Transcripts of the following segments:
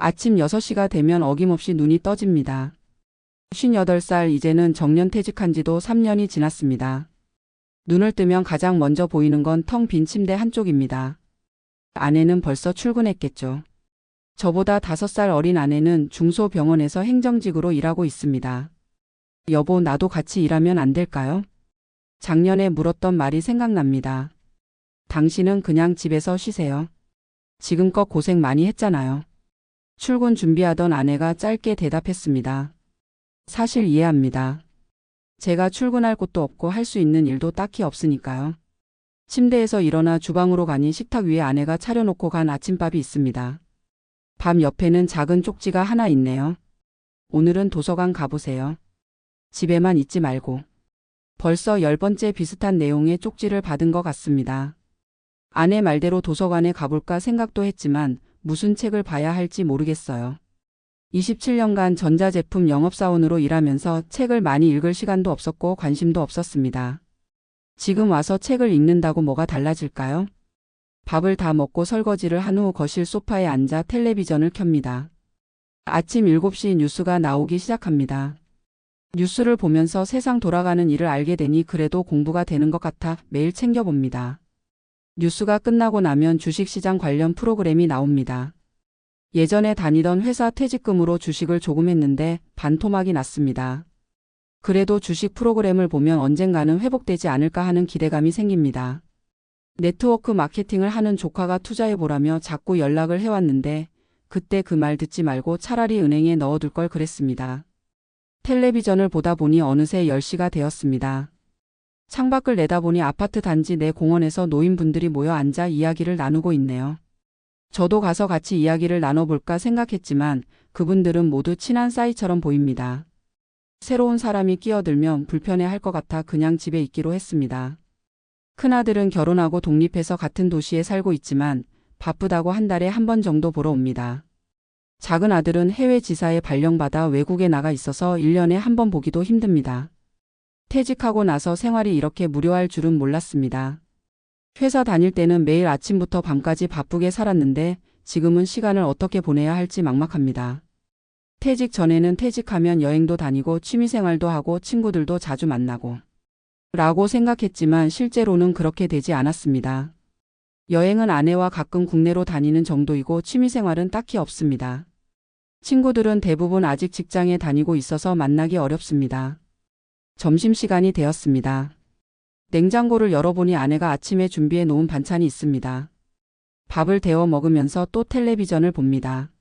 아침 6시가 되면 어김없이 눈이 떠집니다. 58살 이제는 정년퇴직한 지도 3년이 지났습니다. 눈을 뜨면 가장 먼저 보이는 건 텅 빈 침대 한쪽입니다. 아내는 벌써 출근했겠죠. 저보다 5살 어린 아내는 중소병원에서 행정직으로 일하고 있습니다. 여보, 나도 같이 일하면 안 될까요? 작년에 물었던 말이 생각납니다. 당신은 그냥 집에서 쉬세요. 지금껏 고생 많이 했잖아요. 출근 준비하던 아내가 짧게 대답했습니다. 사실 이해합니다. 제가 출근할 곳도 없고 할 수 있는 일도 딱히 없으니까요. 침대에서 일어나 주방으로 가니 식탁 위에 아내가 차려놓고 간 아침밥이 있습니다. 밥 옆에는 작은 쪽지가 하나 있네요. 오늘은 도서관 가보세요. 집에만 있지 말고. 벌써 10번째 비슷한 내용의 쪽지를 받은 것 같습니다. 아내 말대로 도서관에 가볼까 생각도 했지만 무슨 책을 봐야 할지 모르겠어요. 27년간 전자제품 영업사원으로 일하면서 책을 많이 읽을 시간도 없었고 관심도 없었습니다. 지금 와서 책을 읽는다고 뭐가 달라질까요? 밥을 다 먹고 설거지를 한 후 거실 소파에 앉아 텔레비전을 켭니다. 아침 7시 뉴스가 나오기 시작합니다. 뉴스를 보면서 세상 돌아가는 일을 알게 되니 그래도 공부가 되는 것 같아 매일 챙겨봅니다. 뉴스가 끝나고 나면 주식시장 관련 프로그램이 나옵니다. 예전에 다니던 회사 퇴직금으로 주식을 조금 했는데 반토막이 났습니다. 그래도 주식 프로그램을 보면 언젠가는 회복되지 않을까 하는 기대감이 생깁니다. 네트워크 마케팅을 하는 조카가 투자해보라며 자꾸 연락을 해왔는데 그때 그 말 듣지 말고 차라리 은행에 넣어둘 걸 그랬습니다. 텔레비전을 보다 보니 어느새 10시가 되었습니다. 창밖을 내다보니 아파트 단지 내 공원에서 노인분들이 모여 앉아 이야기를 나누고 있네요. 저도 가서 같이 이야기를 나눠볼까 생각했지만 그분들은 모두 친한 사이처럼 보입니다. 새로운 사람이 끼어들면 불편해할 것 같아 그냥 집에 있기로 했습니다. 큰아들은 결혼하고 독립해서 같은 도시에 살고 있지만 바쁘다고 한 달에 한 번 정도 보러 옵니다. 작은 아들은 해외 지사에 발령받아 외국에 나가 있어서 1년에 한 번 보기도 힘듭니다. 퇴직하고 나서 생활이 이렇게 무료할 줄은 몰랐습니다. 회사 다닐 때는 매일 아침부터 밤까지 바쁘게 살았는데 지금은 시간을 어떻게 보내야 할지 막막합니다. 퇴직 전에는 퇴직하면 여행도 다니고 취미생활도 하고 친구들도 자주 만나고 라고 생각했지만 실제로는 그렇게 되지 않았습니다. 여행은 아내와 가끔 국내로 다니는 정도이고 취미생활은 딱히 없습니다. 친구들은 대부분 아직 직장에 다니고 있어서 만나기 어렵습니다. 점심시간이 되었습니다. 냉장고를 열어보니 아내가 아침에 준비해 놓은 반찬이 있습니다. 밥을 데워 먹으면서 또 텔레비전을 봅니다.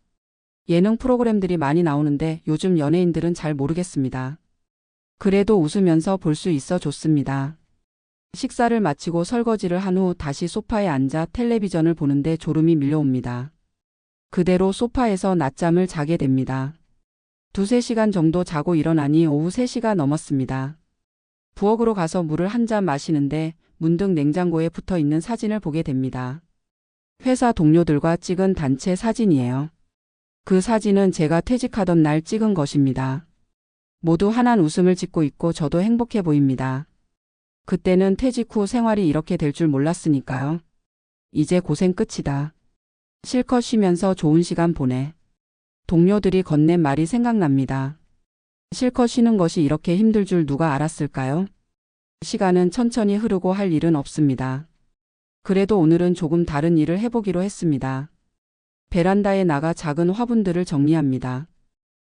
예능 프로그램들이 많이 나오는데 요즘 연예인들은 잘 모르겠습니다. 그래도 웃으면서 볼 수 있어 좋습니다. 식사를 마치고 설거지를 한 후 다시 소파에 앉아 텔레비전을 보는데 졸음이 밀려옵니다. 그대로 소파에서 낮잠을 자게 됩니다. 2~3시간 정도 자고 일어나니 오후 3시가 넘었습니다. 부엌으로 가서 물을 한 잔 마시는데 문득 냉장고에 붙어 있는 사진을 보게 됩니다. 회사 동료들과 찍은 단체 사진이에요. 그 사진은 제가 퇴직하던 날 찍은 것입니다. 모두 환한 웃음을 짓고 있고 저도 행복해 보입니다. 그때는 퇴직 후 생활이 이렇게 될 줄 몰랐으니까요. 이제 고생 끝이다. 실컷 쉬면서 좋은 시간 보내. 동료들이 건넨 말이 생각납니다. 실컷 쉬는 것이 이렇게 힘들 줄 누가 알았을까요? 시간은 천천히 흐르고 할 일은 없습니다. 그래도 오늘은 조금 다른 일을 해보기로 했습니다. 베란다에 나가 작은 화분들을 정리합니다.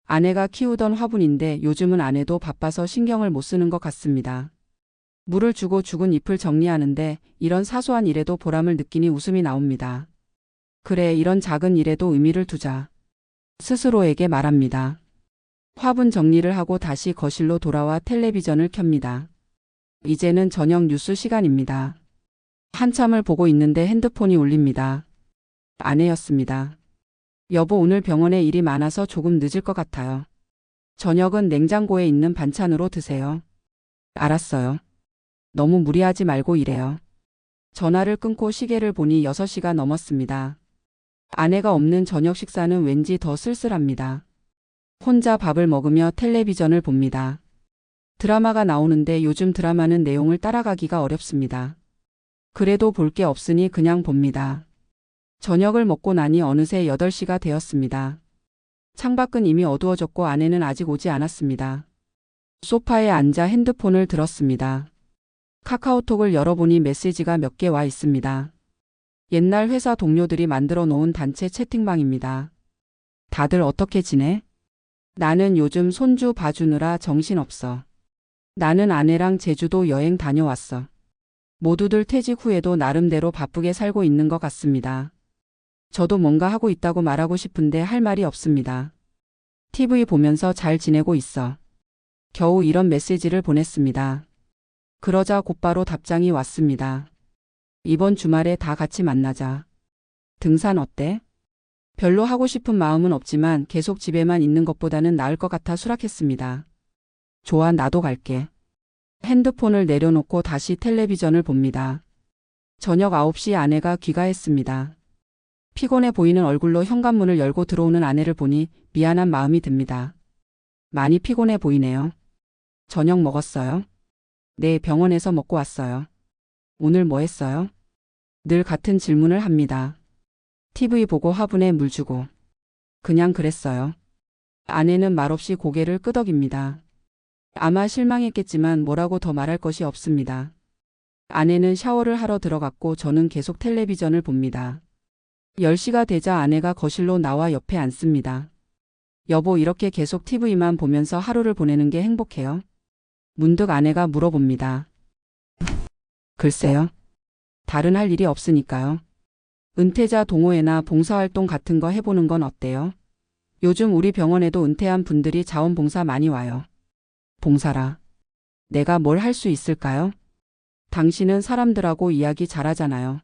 아내가 키우던 화분인데 요즘은 아내도 바빠서 신경을 못 쓰는 것 같습니다. 물을 주고 죽은 잎을 정리하는데 이런 사소한 일에도 보람을 느끼니 웃음이 나옵니다. 그래, 이런 작은 일에도 의미를 두자. 스스로에게 말합니다. 화분 정리를 하고 다시 거실로 돌아와 텔레비전을 켭니다. 이제는 저녁 뉴스 시간입니다. 한참을 보고 있는데 핸드폰이 울립니다. 아내였습니다. 여보, 오늘 병원에 일이 많아서 조금 늦을 것 같아요. 저녁은 냉장고에 있는 반찬으로 드세요. 알았어요. 너무 무리하지 말고 일해요. 전화를 끊고 시계를 보니 6시가 넘었습니다. 아내가 없는 저녁 식사는 왠지 더 쓸쓸합니다. 혼자 밥을 먹으며 텔레비전을 봅니다. 드라마가 나오는데 요즘 드라마는 내용을 따라가기가 어렵습니다. 그래도 볼 게 없으니 그냥 봅니다. 저녁을 먹고 나니 어느새 8시가 되었습니다. 창밖은 이미 어두워졌고 아내는 아직 오지 않았습니다. 소파에 앉아 핸드폰을 들었습니다. 카카오톡을 열어보니 메시지가 몇 개 와 있습니다. 옛날 회사 동료들이 만들어 놓은 단체 채팅방입니다. 다들 어떻게 지내? 나는 요즘 손주 봐주느라 정신없어. 나는 아내랑 제주도 여행 다녀왔어. 모두들 퇴직 후에도 나름대로 바쁘게 살고 있는 것 같습니다. 저도 뭔가 하고 있다고 말하고 싶은데 할 말이 없습니다. TV 보면서 잘 지내고 있어. 겨우 이런 메시지를 보냈습니다. 그러자 곧바로 답장이 왔습니다. 이번 주말에 다 같이 만나자. 등산 어때? 별로 하고 싶은 마음은 없지만 계속 집에만 있는 것보다는 나을 것 같아 수락했습니다. 좋아, 나도 갈게. 핸드폰을 내려놓고 다시 텔레비전을 봅니다. 저녁 9시 아내가 귀가했습니다. 피곤해 보이는 얼굴로 현관문을 열고 들어오는 아내를 보니 미안한 마음이 듭니다. 많이 피곤해 보이네요. 저녁 먹었어요? 네, 병원에서 먹고 왔어요. 오늘 뭐 했어요? 늘 같은 질문을 합니다. TV 보고 화분에 물 주고. 그냥 그랬어요. 아내는 말없이 고개를 끄덕입니다. 아마 실망했겠지만 뭐라고 더 말할 것이 없습니다. 아내는 샤워를 하러 들어갔고 저는 계속 텔레비전을 봅니다. 10시가 되자 아내가 거실로 나와 옆에 앉습니다. 여보, 이렇게 계속 TV만 보면서 하루를 보내는 게 행복해요? 문득 아내가 물어봅니다. 글쎄요. 다른 할 일이 없으니까요. 은퇴자 동호회나 봉사활동 같은 거 해보는 건 어때요? 요즘 우리 병원에도 은퇴한 분들이 자원봉사 많이 와요. 봉사라. 내가 뭘 할 수 있을까요? 당신은 사람들하고 이야기 잘하잖아요.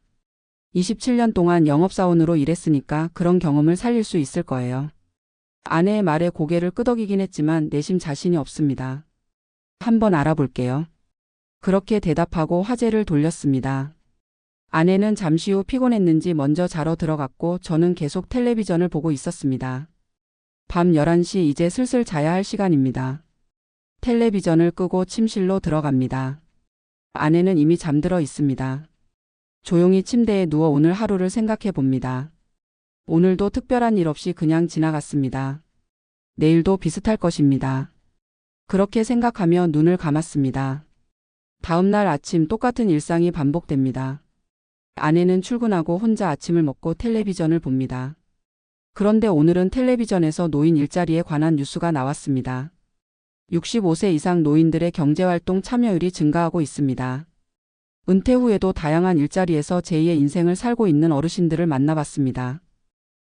27년 동안 영업사원으로 일했으니까 그런 경험을 살릴 수 있을 거예요. 아내의 말에 고개를 끄덕이긴 했지만 내심 자신이 없습니다. 한번 알아볼게요. 그렇게 대답하고 화제를 돌렸습니다. 아내는 잠시 후 피곤했는지 먼저 자러 들어갔고 저는 계속 텔레비전을 보고 있었습니다. 밤 11시, 이제 슬슬 자야 할 시간입니다. 텔레비전을 끄고 침실로 들어갑니다. 아내는 이미 잠들어 있습니다. 조용히 침대에 누워 오늘 하루를 생각해 봅니다. 오늘도 특별한 일 없이 그냥 지나갔습니다. 내일도 비슷할 것입니다. 그렇게 생각하며 눈을 감았습니다. 다음 날 아침 똑같은 일상이 반복됩니다. 아내는 출근하고 혼자 아침을 먹고 텔레비전을 봅니다. 그런데 오늘은 텔레비전에서 노인 일자리에 관한 뉴스가 나왔습니다. 65세 이상 노인들의 경제활동 참여율이 증가하고 있습니다. 은퇴 후에도 다양한 일자리에서 제2의 인생을 살고 있는 어르신들을 만나봤습니다.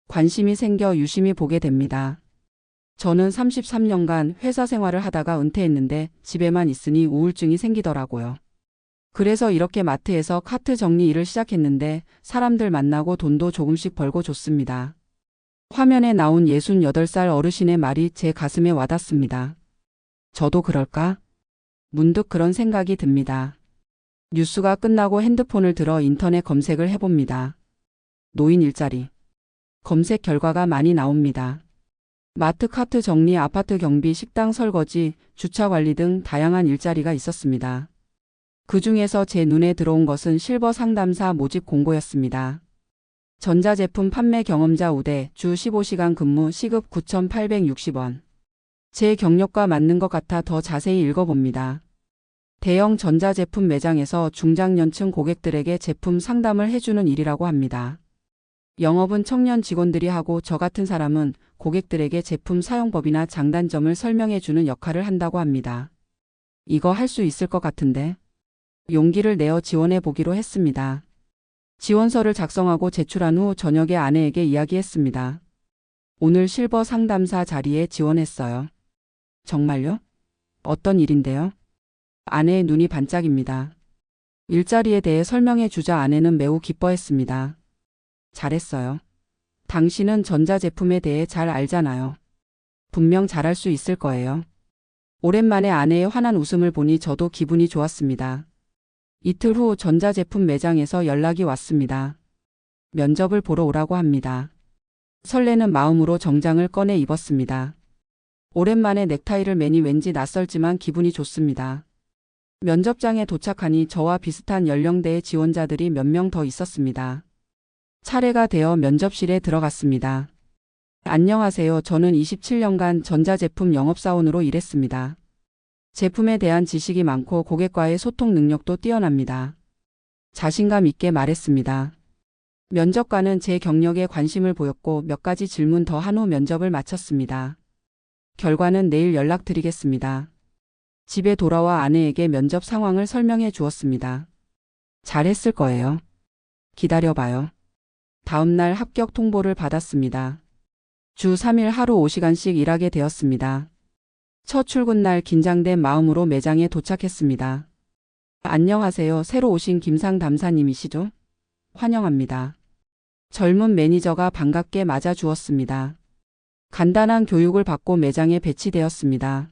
관심이 생겨 유심히 보게 됩니다. 저는 33년간 회사 생활을 하다가 은퇴했는데 집에만 있으니 우울증이 생기더라고요. 그래서 이렇게 마트에서 카트 정리 일을 시작했는데 사람들 만나고 돈도 조금씩 벌고 좋습니다. 화면에 나온 68살 어르신의 말이 제 가슴에 와닿습니다. 저도 그럴까? 문득 그런 생각이 듭니다. 뉴스가 끝나고 핸드폰을 들어 인터넷 검색을 해봅니다. 노인 일자리. 검색 결과가 많이 나옵니다. 마트 카트 정리, 아파트 경비, 식당 설거지, 주차 관리 등 다양한 일자리가 있었습니다. 그 중에서 제 눈에 들어온 것은 실버 상담사 모집 공고였습니다. 전자제품 판매 경험자 우대, 주 15시간 근무, 시급 9,860원. 제 경력과 맞는 것 같아 더 자세히 읽어봅니다. 대형 전자제품 매장에서 중장년층 고객들에게 제품 상담을 해주는 일이라고 합니다. 영업은 청년 직원들이 하고 저 같은 사람은 고객들에게 제품 사용법이나 장단점을 설명해주는 역할을 한다고 합니다. 이거 할 수 있을 것 같은데. 용기를 내어 지원해 보기로 했습니다. 지원서를 작성하고 제출한 후 저녁에 아내에게 이야기했습니다. 오늘 실버 상담사 자리에 지원했어요. 정말요? 어떤 일인데요? 아내의 눈이 반짝입니다. 일자리에 대해 설명해 주자 아내는 매우 기뻐했습니다. 잘했어요. 당신은 전자제품에 대해 잘 알잖아요. 분명 잘할 수 있을 거예요. 오랜만에 아내의 환한 웃음을 보니 저도 기분이 좋았습니다. 이틀 후 전자제품 매장에서 연락이 왔습니다. 면접을 보러 오라고 합니다. 설레는 마음으로 정장을 꺼내 입었습니다. 오랜만에 넥타이를 매니 왠지 낯설지만 기분이 좋습니다. 면접장에 도착하니 저와 비슷한 연령대의 지원자들이 몇 명 더 있었습니다. 차례가 되어 면접실에 들어갔습니다. 안녕하세요. 저는 27년간 전자제품 영업사원으로 일했습니다. 제품에 대한 지식이 많고 고객과의 소통 능력도 뛰어납니다. 자신감 있게 말했습니다. 면접관은 제 경력에 관심을 보였고 몇 가지 질문 더 한 후 면접을 마쳤습니다. 결과는 내일 연락드리겠습니다. 집에 돌아와 아내에게 면접 상황을 설명해 주었습니다. 잘했을 거예요. 기다려봐요. 다음날 합격 통보를 받았습니다. 주 3일 하루 5시간씩 일하게 되었습니다. 첫 출근날 긴장된 마음으로 매장에 도착했습니다. 안녕하세요. 새로 오신 김상 담사님이시죠? 환영합니다. 젊은 매니저가 반갑게 맞아주었습니다. 간단한 교육을 받고 매장에 배치되었습니다.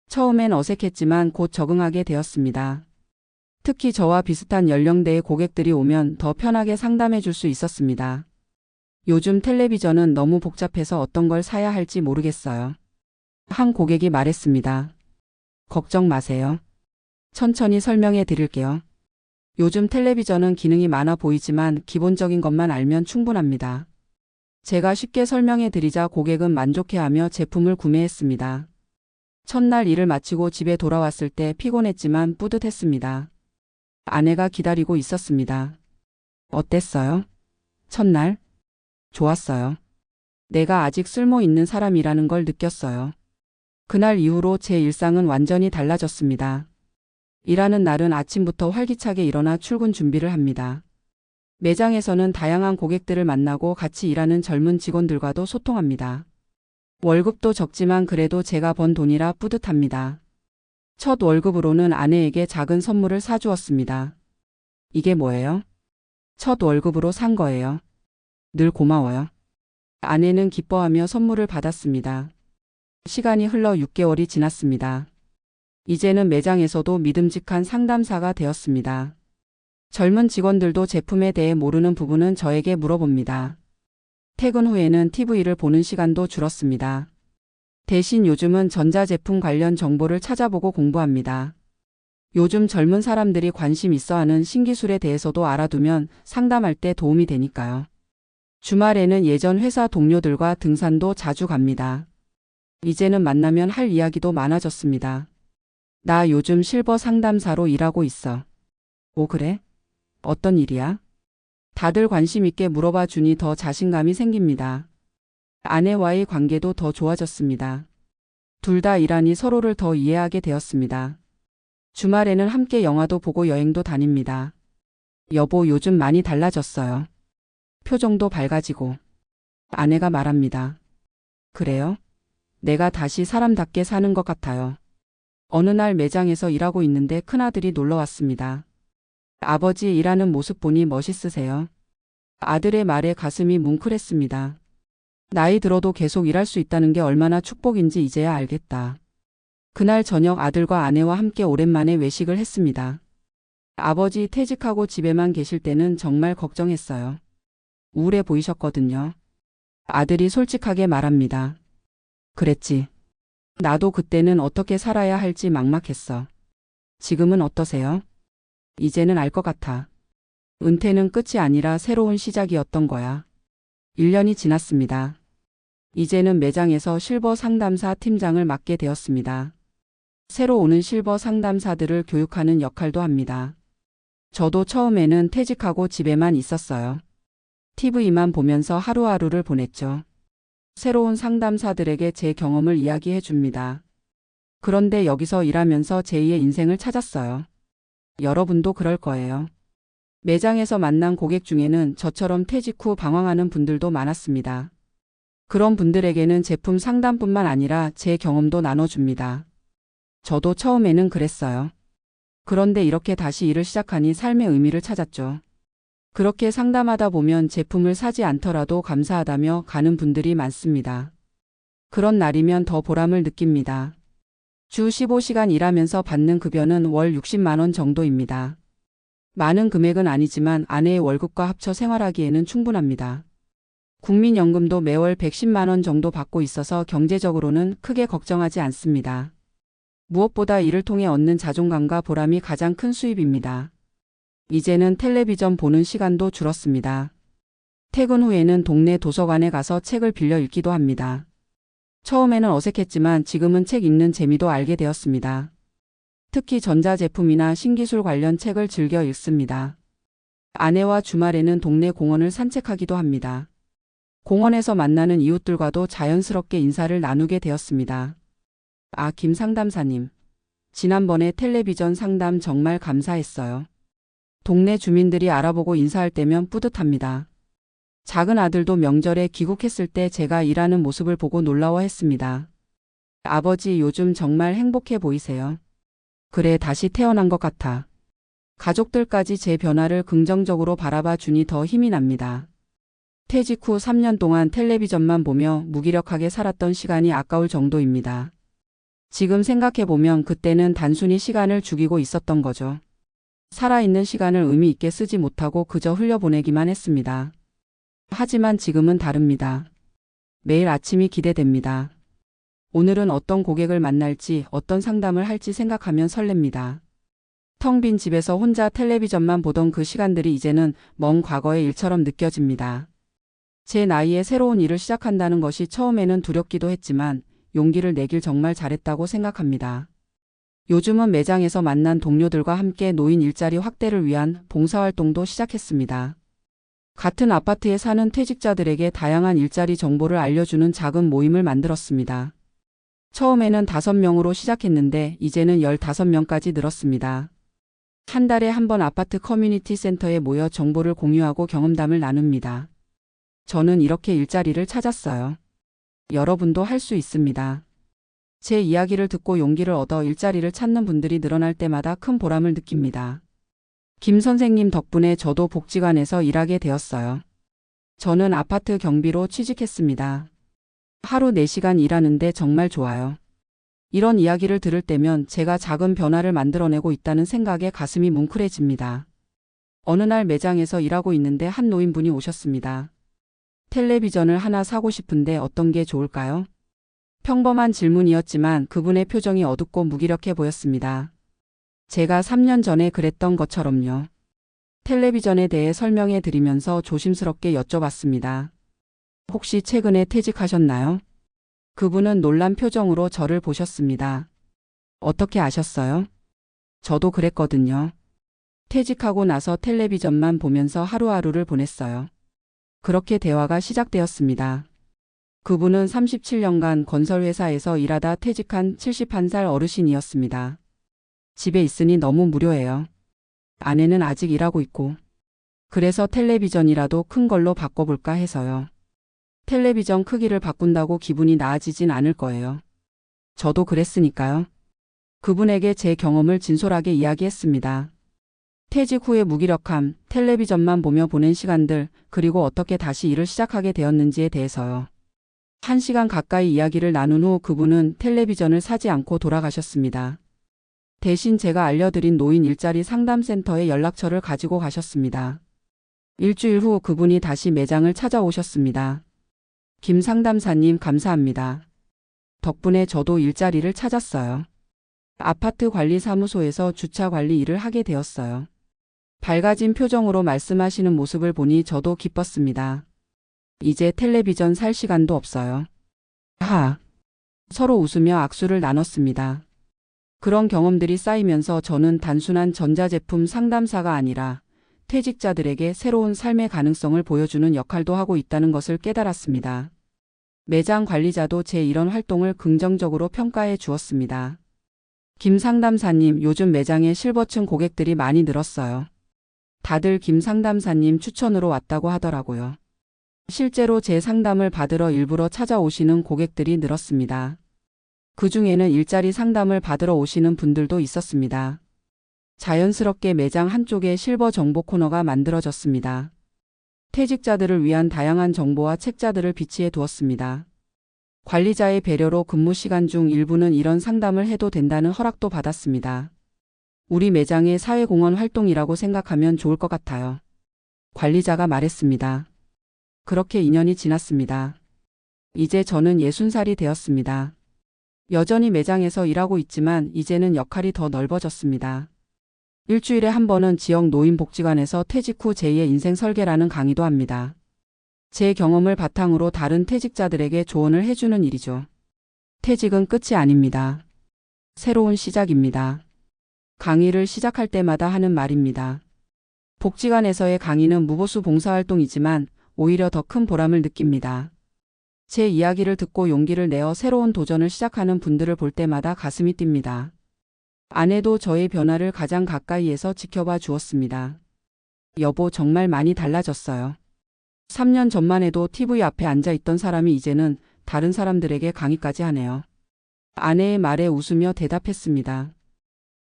처음엔 어색했지만 곧 적응하게 되었습니다. 특히 저와 비슷한 연령대의 고객들이 오면 더 편하게 상담해 줄 수 있었습니다. 요즘 텔레비전은 너무 복잡해서 어떤 걸 사야 할지 모르겠어요. 한 고객이 말했습니다. 걱정 마세요. 천천히 설명해 드릴게요. 요즘 텔레비전은 기능이 많아 보이지만 기본적인 것만 알면 충분합니다. 제가 쉽게 설명해 드리자 고객은 만족해하며 제품을 구매했습니다. 첫날 일을 마치고 집에 돌아왔을 때 피곤했지만 뿌듯했습니다. 아내가 기다리고 있었습니다. 어땠어요? 첫날? 좋았어요. 내가 아직 쓸모 있는 사람이라는 걸 느꼈어요. 그날 이후로 제 일상은 완전히 달라졌습니다. 일하는 날은 아침부터 활기차게 일어나 출근 준비를 합니다. 매장에서는 다양한 고객들을 만나고 같이 일하는 젊은 직원들과도 소통합니다. 월급도 적지만 그래도 제가 번 돈이라 뿌듯합니다. 첫 월급으로는 아내에게 작은 선물을 사주었습니다. 이게 뭐예요? 첫 월급으로 산 거예요. 늘 고마워요. 아내는 기뻐하며 선물을 받았습니다. 시간이 흘러 6개월이 지났습니다. 이제는 매장에서도 믿음직한 상담사가 되었습니다. 젊은 직원들도 제품에 대해 모르는 부분은 저에게 물어봅니다. 퇴근 후에는 TV를 보는 시간도 줄었습니다. 대신 요즘은 전자제품 관련 정보를 찾아보고 공부합니다. 요즘 젊은 사람들이 관심 있어하는 신기술에 대해서도 알아두면 상담할 때 도움이 되니까요. 주말에는 예전 회사 동료들과 등산도 자주 갑니다. 이제는 만나면 할 이야기도 많아졌습니다. 나 요즘 실버 상담사로 일하고 있어. 오, 그래? 어떤 일이야? 다들 관심 있게 물어봐 주니 더 자신감이 생깁니다. 아내와의 관계도 더 좋아졌습니다. 둘 다 일하니 서로를 더 이해하게 되었습니다. 주말에는 함께 영화도 보고 여행도 다닙니다. 여보, 요즘 많이 달라졌어요. 표정도 밝아지고. 아내가 말합니다. 그래요? 내가 다시 사람답게 사는 것 같아요. 어느 날 매장에서 일하고 있는데 큰아들이 놀러 왔습니다. 아버지 일하는 모습 보니 멋있으세요. 아들의 말에 가슴이 뭉클했습니다. 나이 들어도 계속 일할 수 있다는 게 얼마나 축복인지 이제야 알겠다. 그날 저녁 아들과 아내와 함께 오랜만에 외식을 했습니다. 아버지 퇴직하고 집에만 계실 때는 정말 걱정했어요. 우울해 보이셨거든요. 아들이 솔직하게 말합니다. 그랬지. 나도 그때는 어떻게 살아야 할지 막막했어. 지금은 어떠세요? 이제는 알 것 같아. 은퇴는 끝이 아니라 새로운 시작이었던 거야. 1년이 지났습니다. 이제는 매장에서 실버 상담사 팀장을 맡게 되었습니다. 새로 오는 실버 상담사들을 교육하는 역할도 합니다. 저도 처음에는 퇴직하고 집에만 있었어요. TV만 보면서 하루하루를 보냈죠. 새로운 상담사들에게 제 경험을 이야기해 줍니다. 그런데 여기서 일하면서 제2의 인생을 찾았어요. 여러분도 그럴 거예요. 매장에서 만난 고객 중에는 저처럼 퇴직 후 방황하는 분들도 많았습니다. 그런 분들에게는 제품 상담뿐만 아니라 제 경험도 나눠줍니다. 저도 처음에는 그랬어요. 그런데 이렇게 다시 일을 시작하니 삶의 의미를 찾았죠. 그렇게 상담하다 보면 제품을 사지 않더라도 감사하다며 가는 분들이 많습니다. 그런 날이면 더 보람을 느낍니다. 주 15시간 일하면서 받는 급여는 월 60만 원 정도입니다. 많은 금액은 아니지만 아내의 월급과 합쳐 생활하기에는 충분합니다. 국민연금도 매월 110만 원 정도 받고 있어서 경제적으로는 크게 걱정하지 않습니다. 무엇보다 이를 통해 얻는 자존감과 보람이 가장 큰 수입입니다. 이제는 텔레비전 보는 시간도 줄었습니다. 퇴근 후에는 동네 도서관에 가서 책을 빌려 읽기도 합니다. 처음에는 어색했지만 지금은 책 읽는 재미도 알게 되었습니다. 특히 전자제품이나 신기술 관련 책을 즐겨 읽습니다. 아내와 주말에는 동네 공원을 산책하기도 합니다. 공원에서 만나는 이웃들과도 자연스럽게 인사를 나누게 되었습니다. 아, 김 상담사님. 지난번에 텔레비전 상담 정말 감사했어요. 동네 주민들이 알아보고 인사할 때면 뿌듯합니다. 작은 아들도 명절에 귀국했을 때 제가 일하는 모습을 보고 놀라워했습니다. 아버지, 요즘 정말 행복해 보이세요. 그래, 다시 태어난 것 같아. 가족들까지 제 변화를 긍정적으로 바라봐 주니 더 힘이 납니다. 퇴직 후 3년 동안 텔레비전만 보며 무기력하게 살았던 시간이 아까울 정도입니다. 지금 생각해보면 그때는 단순히 시간을 죽이고 있었던 거죠. 살아있는 시간을 의미 있게 쓰지 못하고 그저 흘려보내기만 했습니다. 하지만 지금은 다릅니다. 매일 아침이 기대됩니다. 오늘은 어떤 고객을 만날지, 어떤 상담을 할지 생각하면 설렙니다. 텅 빈 집에서 혼자 텔레비전만 보던 그 시간들이 이제는 먼 과거의 일처럼 느껴집니다. 제 나이에 새로운 일을 시작한다는 것이 처음에는 두렵기도 했지만 용기를 내길 정말 잘했다고 생각합니다. 요즘은 매장에서 만난 동료들과 함께 노인 일자리 확대를 위한 봉사활동도 시작했습니다. 같은 아파트에 사는 퇴직자들에게 다양한 일자리 정보를 알려주는 작은 모임을 만들었습니다. 처음에는 5명으로 시작했는데 이제는 15명까지 늘었습니다. 한 달에 한 번 아파트 커뮤니티 센터에 모여 정보를 공유하고 경험담을 나눕니다. 저는 이렇게 일자리를 찾았어요. 여러분도 할 수 있습니다. 제 이야기를 듣고 용기를 얻어 일자리를 찾는 분들이 늘어날 때마다 큰 보람을 느낍니다. 김 선생님 덕분에 저도 복지관에서 일하게 되었어요. 저는 아파트 경비로 취직했습니다. 하루 4시간 일하는데 정말 좋아요. 이런 이야기를 들을 때면 제가 작은 변화를 만들어내고 있다는 생각에 가슴이 뭉클해집니다. 어느 날 매장에서 일하고 있는데 한 노인분이 오셨습니다. 텔레비전을 하나 사고 싶은데 어떤 게 좋을까요? 평범한 질문이었지만 그분의 표정이 어둡고 무기력해 보였습니다. 제가 3년 전에 그랬던 것처럼요. 텔레비전에 대해 설명해 드리면서 조심스럽게 여쭤봤습니다. 혹시 최근에 퇴직하셨나요? 그분은 놀란 표정으로 저를 보셨습니다. 어떻게 아셨어요? 저도 그랬거든요. 퇴직하고 나서 텔레비전만 보면서 하루하루를 보냈어요. 그렇게 대화가 시작되었습니다. 그분은 37년간 건설회사에서 일하다 퇴직한 71살 어르신이었습니다. 집에 있으니 너무 무료해요. 아내는 아직 일하고 있고. 그래서 텔레비전이라도 큰 걸로 바꿔볼까 해서요. 텔레비전 크기를 바꾼다고 기분이 나아지진 않을 거예요. 저도 그랬으니까요. 그분에게 제 경험을 진솔하게 이야기했습니다. 퇴직 후의 무기력함, 텔레비전만 보며 보낸 시간들, 그리고 어떻게 다시 일을 시작하게 되었는지에 대해서요. 1시간 가까이 이야기를 나눈 후 그분은 텔레비전을 사지 않고 돌아가셨습니다. 대신 제가 알려드린 노인 일자리 상담센터에 연락처를 가지고 가셨습니다. 일주일 후 그분이 다시 매장을 찾아오셨습니다. 김 상담사님 감사합니다. 덕분에 저도 일자리를 찾았어요. 아파트 관리사무소에서 주차 관리 일을 하게 되었어요. 밝아진 표정으로 말씀하시는 모습을 보니 저도 기뻤습니다. 이제 텔레비전 살 시간도 없어요. 하. 서로 웃으며 악수를 나눴습니다. 그런 경험들이 쌓이면서 저는 단순한 전자제품 상담사가 아니라 퇴직자들에게 새로운 삶의 가능성을 보여주는 역할도 하고 있다는 것을 깨달았습니다. 매장 관리자도 제 이런 활동을 긍정적으로 평가해 주었습니다. 김 상담사님, 요즘 매장에 실버층 고객들이 많이 늘었어요. 다들 김 상담사님 추천으로 왔다고 하더라고요. 실제로 제 상담을 받으러 일부러 찾아오시는 고객들이 늘었습니다. 그 중에는 일자리 상담을 받으러 오시는 분들도 있었습니다. 자연스럽게 매장 한쪽에 실버 정보 코너가 만들어졌습니다. 퇴직자들을 위한 다양한 정보와 책자들을 비치해 두었습니다. 관리자의 배려로 근무 시간 중 일부는 이런 상담을 해도 된다는 허락도 받았습니다. 우리 매장의 사회공헌 활동이라고 생각하면 좋을 것 같아요. 관리자가 말했습니다. 그렇게 2년이 지났습니다. 이제 저는 60살이 되었습니다. 여전히 매장에서 일하고 있지만 이제는 역할이 더 넓어졌습니다. 일주일에 한 번은 지역 노인복지관에서 퇴직 후 제2의 인생 설계라는 강의도 합니다. 제 경험을 바탕으로 다른 퇴직자들에게 조언을 해주는 일이죠. 퇴직은 끝이 아닙니다. 새로운 시작입니다. 강의를 시작할 때마다 하는 말입니다. 복지관에서의 강의는 무보수 봉사활동이지만 오히려 더 큰 보람을 느낍니다. 제 이야기를 듣고 용기를 내어 새로운 도전을 시작하는 분들을 볼 때마다 가슴이 뜁니다. 아내도 저의 변화를 가장 가까이에서 지켜봐 주었습니다. 여보, 정말 많이 달라졌어요. 3년 전만 해도 TV 앞에 앉아 있던 사람이 이제는 다른 사람들에게 강의까지 하네요. 아내의 말에 웃으며 대답했습니다.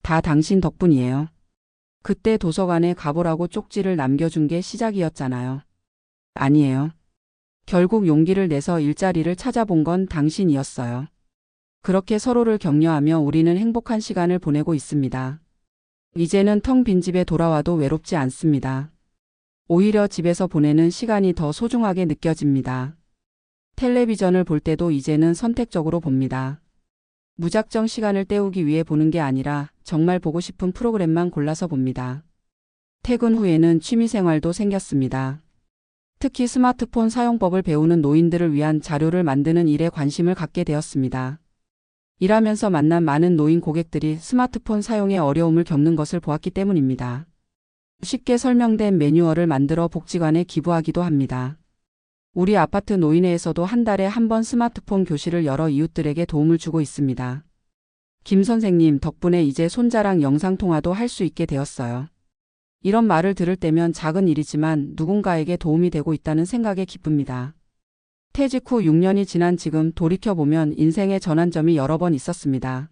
다 당신 덕분이에요. 그때 도서관에 가보라고 쪽지를 남겨준 게 시작이었잖아요. 아니에요. 결국 용기를 내서 일자리를 찾아본 건 당신이었어요. 그렇게 서로를 격려하며 우리는 행복한 시간을 보내고 있습니다. 이제는 텅 빈 집에 돌아와도 외롭지 않습니다. 오히려 집에서 보내는 시간이 더 소중하게 느껴집니다. 텔레비전을 볼 때도 이제는 선택적으로 봅니다. 무작정 시간을 때우기 위해 보는 게 아니라 정말 보고 싶은 프로그램만 골라서 봅니다. 퇴근 후에는 취미생활도 생겼습니다. 특히 스마트폰 사용법을 배우는 노인들을 위한 자료를 만드는 일에 관심을 갖게 되었습니다. 일하면서 만난 많은 노인 고객들이 스마트폰 사용에 어려움을 겪는 것을 보았기 때문입니다. 쉽게 설명된 매뉴얼을 만들어 복지관에 기부하기도 합니다. 우리 아파트 노인회에서도 한 달에 한 번 스마트폰 교실을 열어 이웃들에게 도움을 주고 있습니다. 김 선생님 덕분에 이제 손자랑 영상통화도 할 수 있게 되었어요. 이런 말을 들을 때면 작은 일이지만 누군가에게 도움이 되고 있다는 생각에 기쁩니다. 퇴직 후 6년이 지난 지금 돌이켜보면 인생의 전환점이 여러 번 있었습니다.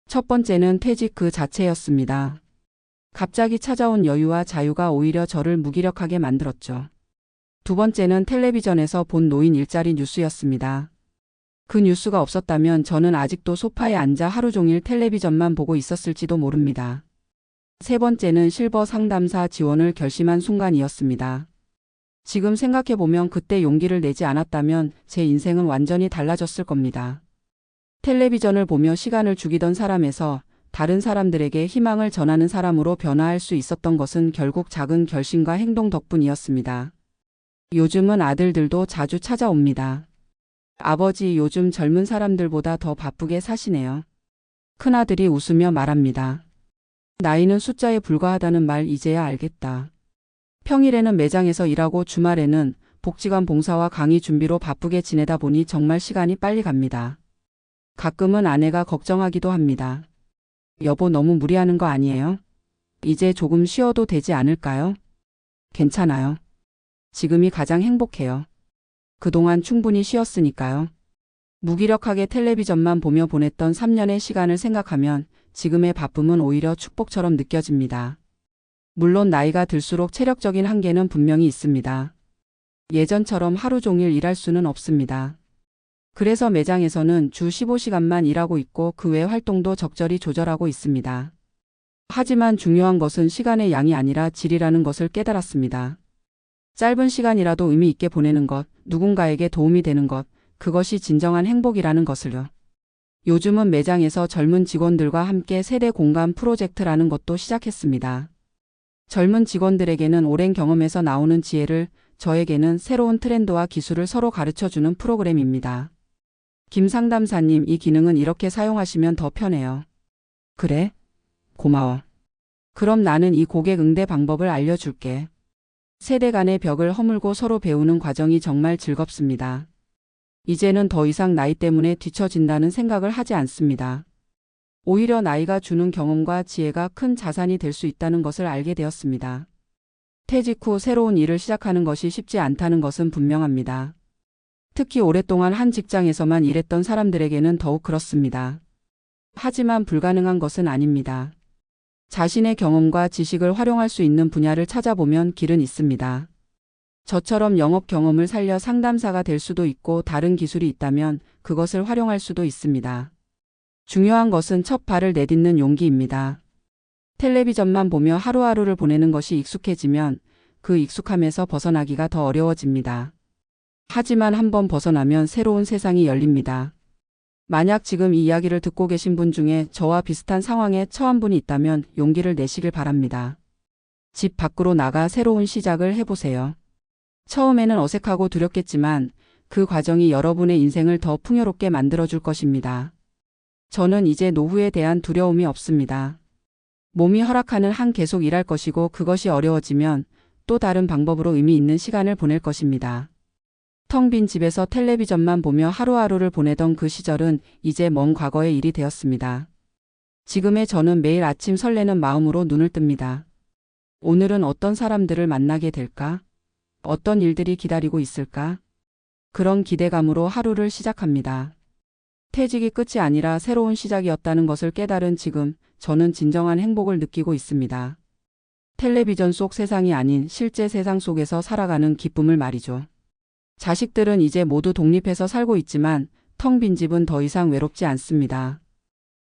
첫 번째는 퇴직 그 자체였습니다. 갑자기 찾아온 여유와 자유가 오히려 저를 무기력하게 만들었죠. 두 번째는 텔레비전에서 본 노인 일자리 뉴스였습니다. 그 뉴스가 없었다면 저는 아직도 소파에 앉아 하루 종일 텔레비전만 보고 있었을지도 모릅니다. 세 번째는 실버 상담사 지원을 결심한 순간이었습니다. 지금 생각해보면 그때 용기를 내지 않았다면 제 인생은 완전히 달라졌을 겁니다. 텔레비전을 보며 시간을 죽이던 사람에서 다른 사람들에게 희망을 전하는 사람으로 변화할 수 있었던 것은 결국 작은 결심과 행동 덕분이었습니다. 요즘은 아들들도 자주 찾아옵니다. 아버지, 요즘 젊은 사람들보다 더 바쁘게 사시네요. 큰아들이 웃으며 말합니다. 나이는 숫자에 불과하다는 말 이제야 알겠다. 평일에는 매장에서 일하고 주말에는 복지관 봉사와 강의 준비로 바쁘게 지내다 보니 정말 시간이 빨리 갑니다. 가끔은 아내가 걱정하기도 합니다. 여보, 너무 무리하는 거 아니에요? 이제 조금 쉬어도 되지 않을까요? 괜찮아요. 지금이 가장 행복해요. 그동안 충분히 쉬었으니까요. 무기력하게 텔레비전만 보며 보냈던 3년의 시간을 생각하면 지금의 바쁨은 오히려 축복처럼 느껴집니다. 물론 나이가 들수록 체력적인 한계는 분명히 있습니다. 예전처럼 하루 종일 일할 수는 없습니다. 그래서 매장에서는 주 15시간만 일하고 있고 그 외 활동도 적절히 조절하고 있습니다. 하지만 중요한 것은 시간의 양이 아니라 질이라는 것을 깨달았습니다. 짧은 시간이라도 의미 있게 보내는 것, 누군가에게 도움이 되는 것, 그것이 진정한 행복이라는 것을요. 요즘은 매장에서 젊은 직원들과 함께 세대 공감 프로젝트라는 것도 시작했습니다. 젊은 직원들에게는 오랜 경험에서 나오는 지혜를, 저에게는 새로운 트렌드와 기술을 서로 가르쳐주는 프로그램입니다. 김 상담사님, 이 기능은 이렇게 사용하시면 더 편해요. 그래? 고마워. 그럼 나는 이 고객 응대 방법을 알려줄게. 세대 간의 벽을 허물고 서로 배우는 과정이 정말 즐겁습니다. 이제는 더 이상 나이 때문에 뒤처진다는 생각을 하지 않습니다. 오히려 나이가 주는 경험과 지혜가 큰 자산이 될 수 있다는 것을 알게 되었습니다. 퇴직 후 새로운 일을 시작하는 것이 쉽지 않다는 것은 분명합니다. 특히 오랫동안 한 직장에서만 일했던 사람들에게는 더욱 그렇습니다. 하지만 불가능한 것은 아닙니다. 자신의 경험과 지식을 활용할 수 있는 분야를 찾아보면 길은 있습니다. 저처럼 영업 경험을 살려 상담사가 될 수도 있고 다른 기술이 있다면 그것을 활용할 수도 있습니다. 중요한 것은 첫 발을 내딛는 용기입니다. 텔레비전만 보며 하루하루를 보내는 것이 익숙해지면 그 익숙함에서 벗어나기가 더 어려워집니다. 하지만 한번 벗어나면 새로운 세상이 열립니다. 만약 지금 이 이야기를 듣고 계신 분 중에 저와 비슷한 상황에 처한 분이 있다면 용기를 내시길 바랍니다. 집 밖으로 나가 새로운 시작을 해보세요. 처음에는 어색하고 두렵겠지만 그 과정이 여러분의 인생을 더 풍요롭게 만들어줄 것입니다. 저는 이제 노후에 대한 두려움이 없습니다. 몸이 허락하는 한 계속 일할 것이고 그것이 어려워지면 또 다른 방법으로 의미 있는 시간을 보낼 것입니다. 텅 빈 집에서 텔레비전만 보며 하루하루를 보내던 그 시절은 이제 먼 과거의 일이 되었습니다. 지금의 저는 매일 아침 설레는 마음으로 눈을 뜹니다. 오늘은 어떤 사람들을 만나게 될까? 어떤 일들이 기다리고 있을까? 그런 기대감으로 하루를 시작합니다. 퇴직이 끝이 아니라 새로운 시작이었다는 것을 깨달은 지금 저는 진정한 행복을 느끼고 있습니다. 텔레비전 속 세상이 아닌 실제 세상 속에서 살아가는 기쁨을 말이죠. 자식들은 이제 모두 독립해서 살고 있지만 텅 빈 집은 더 이상 외롭지 않습니다.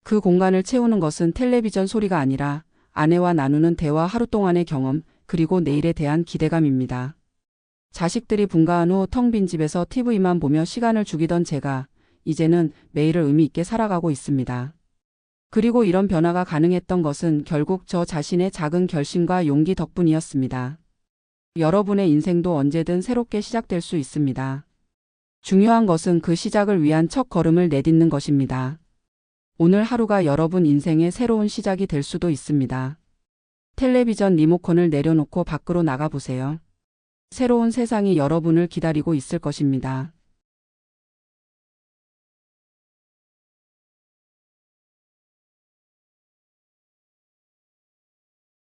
그 공간을 채우는 것은 텔레비전 소리가 아니라 아내와 나누는 대화, 하루 동안의 경험, 그리고 내일에 대한 기대감입니다. 자식들이 분가한 후 텅 빈 집에서 TV만 보며 시간을 죽이던 제가 이제는 매일을 의미 있게 살아가고 있습니다. 그리고 이런 변화가 가능했던 것은 결국 저 자신의 작은 결심과 용기 덕분이었습니다. 여러분의 인생도 언제든 새롭게 시작될 수 있습니다. 중요한 것은 그 시작을 위한 첫 걸음을 내딛는 것입니다. 오늘 하루가 여러분 인생의 새로운 시작이 될 수도 있습니다. 텔레비전 리모컨을 내려놓고 밖으로 나가보세요. 새로운 세상이 여러분을 기다리고 있을 것입니다.